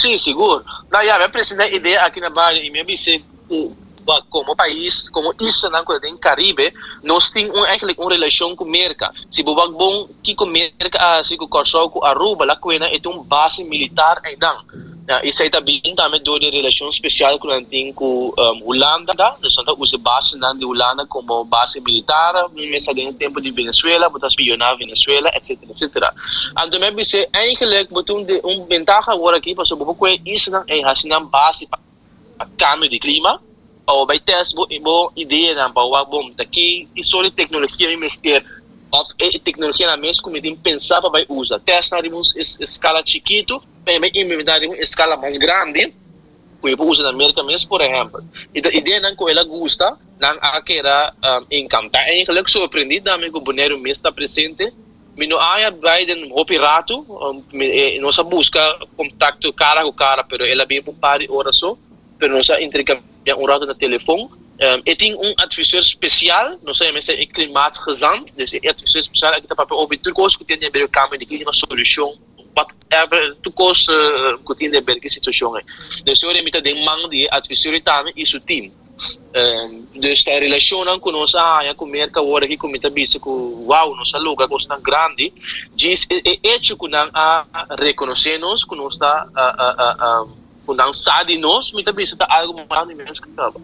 Sim, seguro. Não, já, me apresenta a ideia aqui na Bahia e me disse como país, como isso na coisa em Caribe, nós temos eigenlijk uma relação com Merca. Se bobag bom que com Merca, se com Corsol, com Aruba, lá coisa é uma base militar ainda. Isso aí também do de relação especial que nós temos com Holanda, nós usamos base de Holanda como base militar, mesmo no tempo de Venezuela, para espionar Venezuela, etc, etc. Então, me disse, eigenlijk, botou ventaja agora aqui, para saber como isso é uma base para câmbio de clima, ou vai ter boa ideia na bawa bom daqui e sobre tecnologia e mestre of tecnologia na mesma como tem pensar para vai usar testaremos escala chiquito para implementaremos escala mais grande que eu uso na América mesmo por exemplo e a ideia não que ela gosta não aquela encantar é que surpreendido amigo boneiro mesmo está presente Mino aya Biden operato nossa busca contato cara a cara pero ela bem por par horas só pero nossa intercambia um rato no telefone. Eu tenho advisor especial, não sei, mas é klimaatgezant, dus advisor especial que está para ouvir tudo coisa que tem a ver com a uma solução, whatever, tudo coisa que tem a ver com a situação. Dus eu remito de mão de advisor também e seu time. Dus a relação com nós, com merca agora aqui com muita bisa com uau, nossa lugar costa grande, diz é hecho que não a reconhecer nós, que nós está quando sabe nós, muitas vezes está algo mais mesmo que estava.